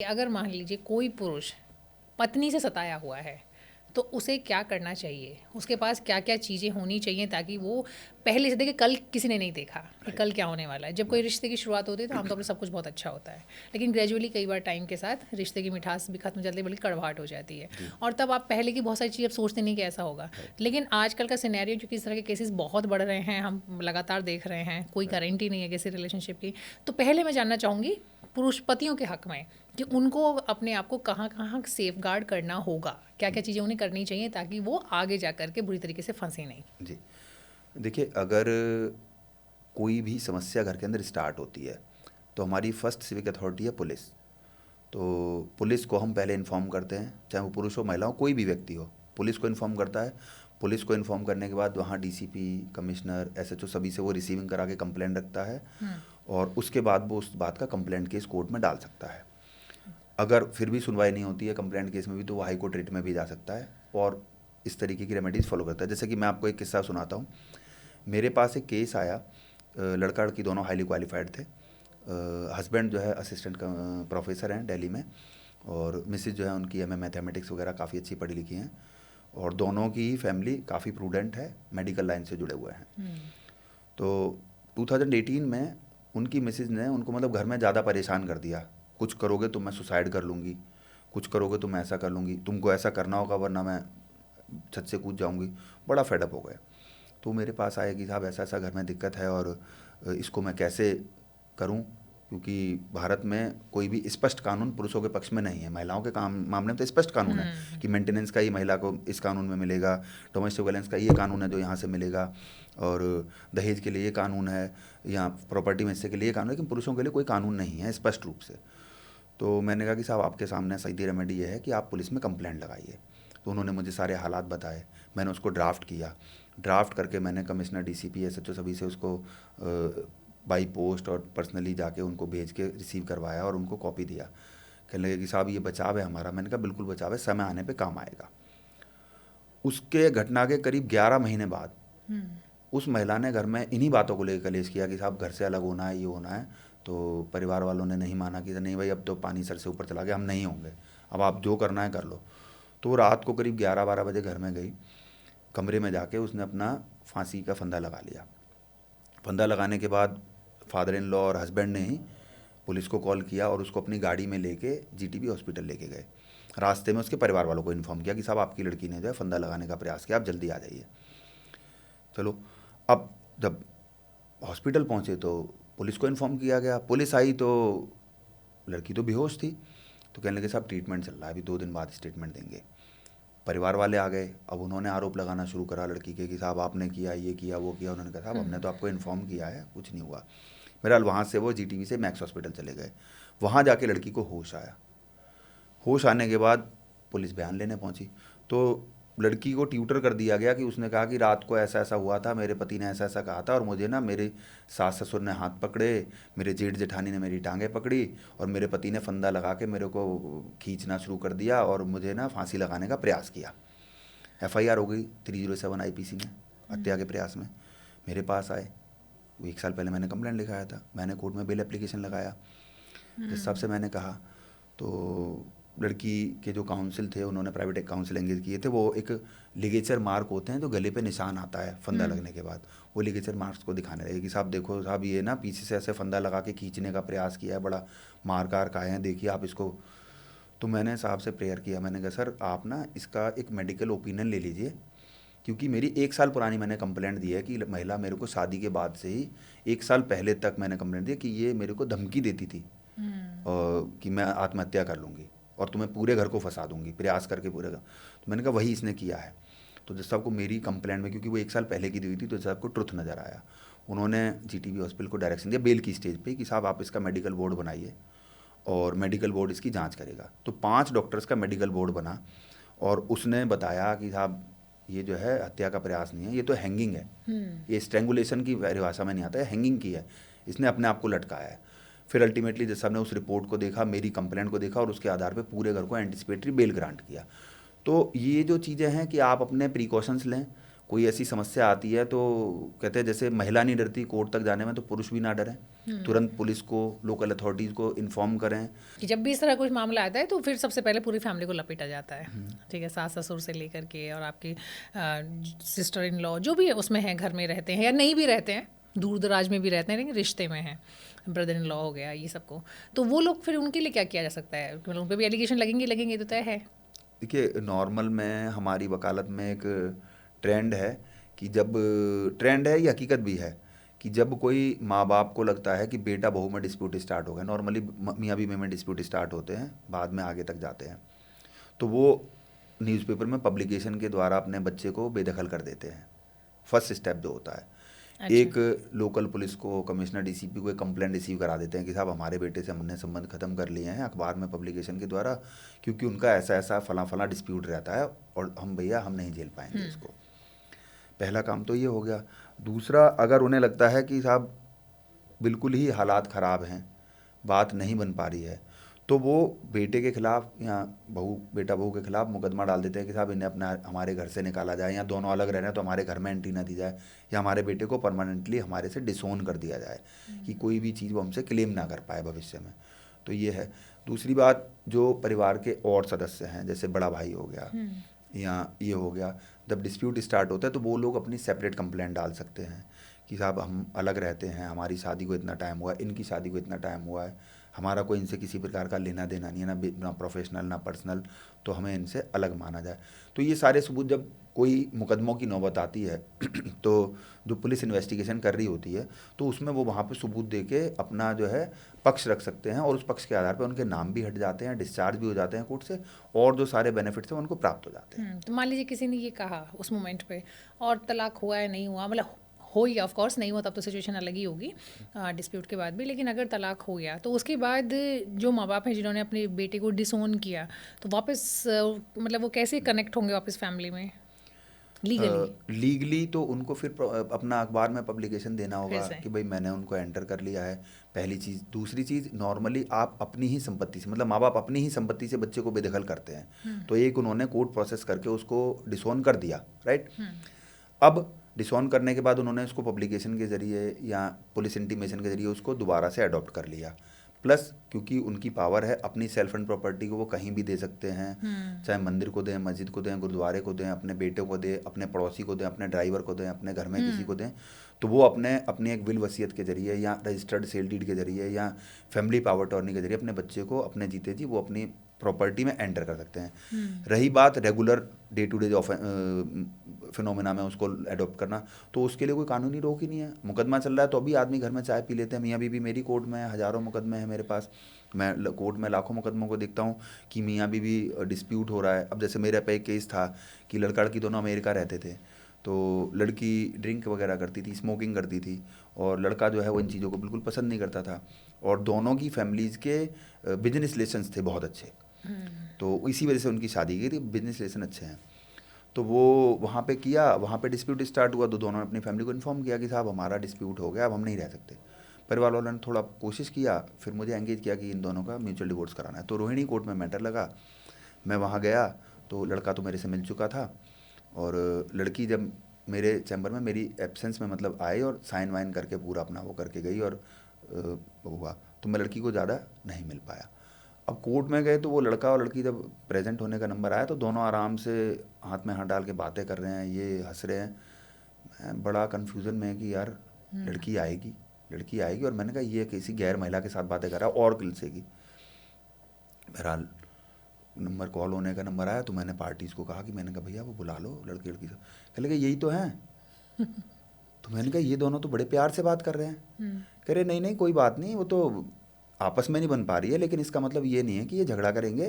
अगर मान लीजिए कोई पुरुष पत्नी से सताया हुआ है, तो उसे क्या करना चाहिए? उसके पास क्या-क्या चीज़ें होनी चाहिए ताकि वो पहले से देखिए कल किसी ने नहीं देखा कि राइट, कल क्या होने वाला है। जब कोई राइट, रिश्ते की शुरुआत होती है तो आमतौर पे सब कुछ बहुत अच्छा होता है। लेकिन ग्रेजुअली कई बार टाइम के साथ रिश्ते की मिठास भी खत्म हो जाती है, बल्कि कड़वाहट हो जाती है। जी, और तब आप पहले की बहुत सारी चीज़ें अब सोचते नहीं कि ऐसा होगा। राइट, लेकिन आजकल का सिनेरियो क्योंकि इस तरह के केसेज़ बहुत बढ़ रहे हैं, हम लगातार देख रहे हैं, कोई राइट। गारंटी नहीं है किसी रिलेशनशिप की। तो पहले मैं जानना चाहूँगी पुरुष पतियों के हक़ में कि उनको अपने आप को कहाँ-कहाँ सेफ़गार्ड करना होगा? क्या-क्या चीज़ें उन्हें करनी चाहिए ताकि वो आगे जा कर के बुरी तरीके से फँसे नहीं? जी, देखिए अगर कोई भी समस्या घर के अंदर स्टार्ट होती है, तो हमारी फर्स्ट सिविक अथॉरिटी है पुलिस। तो पुलिस को हम पहले इन्फॉर्म करते हैं, चाहे वो पुरुष हो, महिला हो, कोई भी व्यक्ति हो, पुलिस को इन्फॉर्म करता है। पुलिस को इन्फॉर्म करने के बाद वहाँ डीसीपी, कमिश्नर, एसएचओ सभी से वो रिसीविंग करा के कंप्लेंट रखता है हुँ, और उसके बाद वो उस बात का कंप्लेंट केस कोर्ट में डाल सकता है। अगर फिर भी सुनवाई नहीं होती है कंप्लेंट केस में भी, तो वो हाई कोर्ट रिट में भी जा सकता है और इस तरीके की रेमेडीज़ फॉलो करता है। जैसे कि मैं आपको एक किस्सा सुनाता हूँ। मेरे पास एक केस आया, लड़का लड़की दोनों हाईली क्वालिफाइड थे। हस्बैंड जो है असिस्टेंट प्रोफेसर हैं दिल्ली में, और मिसेज जो है उनकी एमए मैथमेटिक्स वगैरह काफ़ी अच्छी पढ़ी लिखी हैं, और दोनों की फैमिली काफ़ी प्रूडेंट है, मेडिकल लाइन से जुड़े हुए हैं। हुँ, तो 2018 में उनकी मिसेज ने उनको मतलब घर में ज़्यादा परेशान कर दिया। कुछ करोगे तो मैं सुसाइड कर लूँगी, कुछ करोगे तो मैं ऐसा कर लूँगी, तुमको ऐसा करना होगा वरना मैं छत से कूद जाऊँगी। बड़ा फेडअप हो गए। तो मेरे पास आए कि साहब ऐसा ऐसा घर में दिक्कत है और इसको मैं कैसे करूं, क्योंकि भारत में कोई भी स्पष्ट कानून पुरुषों के पक्ष में नहीं है। महिलाओं के काम मामले में तो स्पष्ट कानून है हुँ, कि मेंटेनेंस का ही महिला को इस कानून में मिलेगा, डोमेस्टिक वायलेंस का ये कानून है जो यहाँ से मिलेगा, और दहेज के लिए ये कानून है, या प्रॉपर्टी में हिस्से के लिए ये कानून है, लेकिन पुरुषों के लिए कोई कानून नहीं है स्पष्ट रूप से। तो मैंने कहा कि साहब आपके सामने सीधी रेमेडी ये है कि आप पुलिस में कंप्लेंट लगाइए। तो उन्होंने मुझे सारे हालात बताए, मैंने उसको ड्राफ्ट किया। ड्राफ्ट करके मैंने कमिश्नर, डीसीपी, एसएचओ सभी से उसको बाई पोस्ट और पर्सनली जाके उनको भेज के रिसीव करवाया और उनको कॉपी दिया। कहने लगे कि साहब ये बचाव है हमारा। मैंने कहा बिल्कुल बचाव है, समय आने पे काम आएगा। उसके घटना के करीब 11 महीने बाद हुँ, उस महिला ने घर में इन्हीं बातों को लेकर कलेश किया कि साहब घर से अलग होना है, ये होना है। तो परिवार वालों ने नहीं माना कि नहीं भाई अब तो पानी सर से ऊपर चला गया, हम नहीं होंगे, अब आप जो करना है कर लो। तो वो रात को करीब 11-12 बजे घर में गई। कमरे में जाके उसने अपना फांसी का फंदा लगा लिया। फंदा लगाने के बाद फादर इन लॉ और हस्बैंड ने ही पुलिस को कॉल किया और उसको अपनी गाड़ी में लेके जीटीबी हॉस्पिटल लेके गए। रास्ते में उसके परिवार वालों को इन्फॉर्म किया कि साहब आपकी लड़की ने जो है फंदा लगाने का प्रयास किया, आप जल्दी आ जाइए। चलो, अब जब हॉस्पिटल पहुंचे तो पुलिस को इन्फॉर्म किया गया। पुलिस आई तो लड़की तो बेहोश थी। तो कहने लगे साहब ट्रीटमेंट चल रहा है, अभी 2 दिन बाद स्टेटमेंट देंगे। परिवार वाले आ गए। अब उन्होंने आरोप लगाना शुरू करा लड़की के कि साहब आपने किया, ये किया, वो किया। उन्होंने कहा साहब हुँ, हमने तो आपको इन्फॉर्म किया है, कुछ नहीं हुआ। बहरहाल वहाँ से वो जीटीवी से मैक्स हॉस्पिटल चले गए। वहाँ जाके लड़की को होश आया। होश आने के बाद पुलिस बयान लेने पहुंची। तो लड़की को ट्यूटर कर दिया गया कि उसने कहा कि रात को ऐसा ऐसा हुआ था, मेरे पति ने ऐसा ऐसा कहा था, और मुझे ना मेरे सास ससुर ने हाथ पकड़े, मेरे जेठ जेठानी ने मेरी टांगें पकड़ी, और मेरे पति ने फंदा लगा के मेरे को खींचना शुरू कर दिया और मुझे ना फांसी लगाने का प्रयास किया। एफआईआर हो गई 307 आईपीसी में, हत्या के प्रयास में। मेरे पास आए। 1 साल पहले मैंने कंप्लेंट लिखाया था, मैंने कोर्ट में बेल एप्लीकेशन लगाया। जिस हिसाब हुँ, से मैंने कहा, तो लड़की के जो काउंसिल थे उन्होंने प्राइवेट काउंसिल एंगेज किए थे। वो एक लिगेचर मार्क होते हैं जो गले पे निशान आता है फंदा हुँ, लगने के बाद, वो लिगेचर मार्क्स को दिखाने लगे कि साहब देखो साहब ये ना पीछे से ऐसे फंदा लगा के खींचने का प्रयास किया है, बड़ा मार्क आर्क आए हैं, देखिए आप इसको। तो मैंने साहब से प्रेयर किया, मैंने कहा सर आप ना इसका एक मेडिकल ओपिनियन ले लीजिए, क्योंकि मेरी 1 साल पुरानी मैंने कंप्लेंट दी है कि महिला मेरे को शादी के बाद से ही 1 साल पहले तक मैंने कंप्लेंट दी कि ये मेरे को धमकी देती थी हुँ, कि मैं आत्महत्या कर लूँगी और तुम्हें पूरे घर को फंसा दूंगी, प्रयास करके पूरे घर। तो मैंने कहा वही इसने किया है। तो जज साहब को मेरी कंप्लेंट में, क्योंकि वो 1 साल पहले की दी हुई थी, तो जज साहब को ट्रुथ नज़र आया। उन्होंने जीटीबी हॉस्पिटल को डायरेक्शन दिया बेल की स्टेज पे कि साहब आप इसका मेडिकल बोर्ड बनाइए और मेडिकल बोर्ड इसकी जांच करेगा। तो 5 डॉक्टर्स का मेडिकल बोर्ड बना और उसने बताया कि साहब ये जो है हत्या का प्रयास नहीं है, ये तो हैंगिंग है, हुँ, ये स्ट्रेंगुलेशन की परिभाषा में नहीं आता है, हैंगिंग की है, इसने अपने आप को लटकाया है। फिर अल्टीमेटली जज साहब ने उस रिपोर्ट को देखा, मेरी कंप्लेंट को देखा और उसके आधार पे पूरे घर को एंटिसिपेटरी बेल ग्रांट किया। तो ये जो चीज़ें हैं कि आप अपने प्रिकॉशंस लें, कोई ऐसी समस्या आती है तो कहते हैं जैसे महिला नहीं डरती कोर्ट तक जाने में, तो पुरुष भी ना डरें, तुरंत पुलिस को, लोकल अथॉरिटीज़ को इन्फॉर्म करें। कि जब भी इस तरह कुछ मामला आता है तो फिर सबसे पहले पूरी फैमिली को लपेटा जाता है, ठीक है, सास ससुर से लेकर के और आपके सिस्टर इन लॉ जो भी उसमें हैं, घर में रहते हैं या नहीं भी रहते हैं, दूर दराज में भी रहते हैं लेकिन रिश्ते में हैं, ब्रदर इन लॉ हो गया, ये सबको, तो वो लोग फिर उनके लिए क्या किया जा सकता है? मतलब उन पर भी एलिगेशन लगेंगे तो तय है। देखिए, नॉर्मल में हमारी वकालत में एक ट्रेंड है कि जब, ट्रेंड है, ये हकीकत भी है कि जब कोई माँ बाप को लगता है कि बेटा बहू में डिस्प्यूट स्टार्ट हो गया, नॉर्मली मियाँ बीवी में डिस्प्यूट स्टार्ट होते हैं, बाद में आगे तक जाते हैं, तो वो न्यूज़पेपर में पब्लिकेशन के द्वारा अपने बच्चे को बेदखल कर देते हैं। फर्स्ट स्टेप जो होता है, अच्छा। एक लोकल पुलिस को, कमिश्नर डीसीपी को एक कंप्लेंट रिसीव करा देते हैं कि साहब हमारे बेटे से हमने संबंध खत्म कर लिए हैं अखबार में पब्लिकेशन के द्वारा, क्योंकि उनका ऐसा ऐसा फला फला डिस्प्यूट रहता है और हम भैया हम नहीं झेल पाएंगे इसको। पहला काम तो ये हो गया। दूसरा, अगर उन्हें लगता है कि साहब बिल्कुल ही हालात ख़राब हैं, बात नहीं बन पा रही है, तो वो बेटे के खिलाफ या बेटा बहू के खिलाफ मुकदमा डाल देते हैं कि साहब इन्हें अपना हमारे घर से निकाला जाए, या दोनों अलग रह रहे हैं तो हमारे घर में एंट्री ना दी जाए, या हमारे बेटे को परमानेंटली हमारे से डिसोन कर दिया जाए कि कोई भी चीज़ वो हमसे क्लेम ना कर पाए भविष्य में। तो ये है। दूसरी बात, जो परिवार के और सदस्य हैं, जैसे बड़ा भाई हो गया या ये हो गया, जब डिस्प्यूट स्टार्ट होता है तो वो लोग अपनी सेपरेट कंप्लेंट डाल सकते हैं कि साहब हम अलग रहते हैं, हमारी शादी को इतना टाइम हुआ है, इनकी शादी को इतना टाइम हुआ है, हमारा कोई इनसे किसी प्रकार का लेना देना नहीं है, ना प्रोफेशनल ना पर्सनल, तो हमें इनसे अलग माना जाए। तो ये सारे सबूत जब कोई मुकदमों की नौबत आती है तो जो पुलिस इन्वेस्टिगेशन कर रही होती है तो उसमें वो वहाँ पे सबूत दे के अपना जो है पक्ष रख सकते हैं, और उस पक्ष के आधार पर उनके नाम भी हट जाते हैं, डिस्चार्ज भी हो जाते हैं कोर्ट से, और जो सारे बेनिफिट्स हैं उनको प्राप्त हो जाते हैं। तो मान लीजिए किसी ने ये कहा उस मोमेंट पे और तलाक हुआ या नहीं हुआ, मतलब हो ही, ऑफ कोर्स नहीं हुआ तब तो सिचुएशन अलग ही होगी डिस्प्यूट के बाद भी, लेकिन अगर तलाक हो गया तो उसके बाद जो माँ बाप हैं जिन्होंने अपने बेटे को डिसोन किया तो वापस मतलब वो कैसे कनेक्ट होंगे वापस फैमिली में लीगली? लीगली तो उनको फिर अपना अखबार में पब्लिकेशन देना होगा फिर से। कि भाई मैंने उनको एंटर कर लिया है, पहली चीज़। दूसरी चीज़, नॉर्मली आप अपनी ही संपत्ति से, मतलब माँ बाप अपनी ही संपत्ति से बच्चे को बेदखल करते हैं, तो एक उन्होंने कोर्ट प्रोसेस करके उसको डिसोन कर दिया, राइट। अब डिसोन करने के बाद उन्होंने उसको पब्लिकेशन के ज़रिए या पुलिस इंटीमेशन के ज़रिए उसको दोबारा से अडॉप्ट कर लिया, प्लस क्योंकि उनकी पावर है अपनी सेल्फ एंड प्रॉपर्टी को वो कहीं भी दे सकते हैं, चाहे मंदिर को दें, मस्जिद को दें, गुरुद्वारे को दें, अपने बेटे को दें, अपने पड़ोसी को दें, अपने ड्राइवर को दें, अपने घर में किसी को दें, तो वो अपनी एक विल वसीयत के जरिए या रजिस्टर्ड सेल डीड के जरिए या फैमिली पावर टर्नी के जरिए अपने बच्चे को अपने जीते जी वो अपनी प्रॉपर्टी में एंटर कर सकते हैं। रही बात regular day to day phenomena में उसको अडॉप्ट करना, तो उसके लिए कोई कानूनी रोक ही नहीं है। मुकदमा चल रहा है तो अभी आदमी घर में चाय पी लेते हैं, मियाँ बीवी, मेरी कोर्ट में हज़ारों मुकदमे हैं मेरे पास, मैं कोर्ट में लाखों मुकदमों को देखता हूँ कि मियाँ बीवी डिस्प्यूट हो रहा है। अब जैसे मेरे पे एक केस था कि लड़का लड़की दोनों अमेरिका रहते थे, तो लड़की ड्रिंक वगैरह करती थी, स्मोकिंग करती थी, और लड़का जो है वो इन चीज़ों को बिल्कुल पसंद नहीं करता था, और दोनों की फैमिलीज़ के बिजनेस रिलेशंस थे बहुत अच्छे, तो इसी वजह से उनकी शादी की थी, बिजनेस रिलेशन अच्छे हैं। तो वो वहाँ पे किया, वहाँ पे डिस्प्यूट स्टार्ट हुआ, तो दोनों ने अपनी फैमिली को इन्फॉर्म किया कि साहब हमारा डिस्प्यूट हो गया, अब हम नहीं रह सकते। परिवार वालों ने थोड़ा कोशिश किया, फिर मुझे एंगेज किया कि इन दोनों का म्यूचुअल डिवोर्स कराना है, तो रोहिणी कोर्ट में मैटर लगा। मैं वहाँ गया तो लड़का तो मेरे से मिल चुका था, और लड़की जब मेरे चैम्बर में मेरी एब्सेंस में मतलब आई और साइन वाइन करके पूरा अपना वो करके गई, और हुआ, तो मैं लड़की को ज़्यादा नहीं मिल पाया। अब कोर्ट में गए तो वो लड़का और लड़की जब प्रेजेंट होने का नंबर आया तो दोनों आराम से हाथ में हाथ डाल के बातें कर रहे हैं, ये हंस रहे हैं। मैं बड़ा कन्फ्यूज़न में है कि यार लड़की आएगी, लड़की आएगी, और मैंने कहा ये किसी गैर महिला के साथ बातें कर रहा है और किलसे की। बहरहाल नंबर कॉल होने का नंबर आया तो मैंने पार्टीज़ को कहा कि मैंने कहा भैया वो बुला लो लड़की लड़की से। कह लगे यही तो हैं। तो मैंने कहा ये दोनों तो बड़े प्यार से बात कर रहे हैं। कह रहे नहीं नहीं कोई बात नहीं, वो तो आपस में नहीं बन पा रही है, लेकिन इसका मतलब ये नहीं है कि ये झगड़ा करेंगे,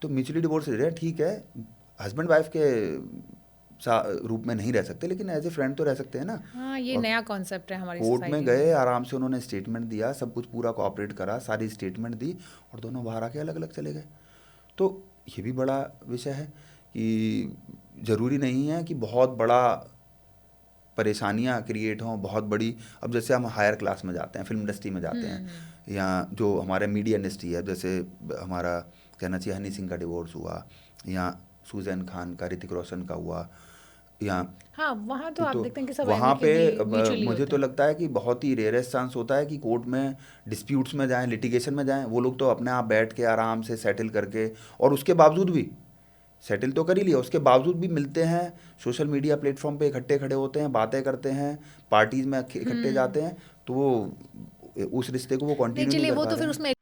तो म्यूचुअली डिवोर्स ले रहे हैं, ठीक है, हस्बैंड वाइफ के रूप में नहीं रह सकते, लेकिन एज ए फ्रेंड तो रह सकते हैं ना। हाँ, ये और नया कॉन्सेप्ट है हमारी कोर्ट में सोसाइटी गए, आराम से उन्होंने स्टेटमेंट दिया, सब कुछ पूरा कोऑपरेट करा, सारी स्टेटमेंट दी, और दोनों बाहर आके अलग अलग चले गए। तो ये भी बड़ा विषय है कि ज़रूरी नहीं है कि बहुत बड़ा परेशानियां क्रिएट हों, बहुत बड़ी। अब जैसे हम हायर क्लास में जाते हैं, फिल्म इंडस्ट्री में जाते हैं, या जो हमारे मीडिया इंडस्ट्री है, जैसे हमारा कहना चाहिए हनी सिंह का डिवोर्स हुआ, या सुजैन खान का, ऋतिक रोशन का हुआ, यहाँ हाँ, वहाँ तो आप तो देखते हैं कि सब वहाँ पे एमिकेबली म्यूचुअली मुझे होता तो है। लगता है कि बहुत ही रेयरेस्ट चांस होता है कि कोर्ट में डिस्प्यूट्स में जाएं, लिटिगेशन में जाएं। वो लोग तो अपने आप बैठ के आराम से सेटल करके, और उसके बावजूद भी सेटल तो कर ही लिया, उसके बावजूद भी मिलते हैं, सोशल मीडिया प्लेटफॉर्म पे इकट्ठे खड़े होते हैं, बातें करते हैं, पार्टीज में इकट्ठे हुँ। जाते हैं, तो वो उस रिश्ते को वो नहीं कंटिन्यू नहीं चलिए, कर वो पा तो रहे फिर हैं। उसमें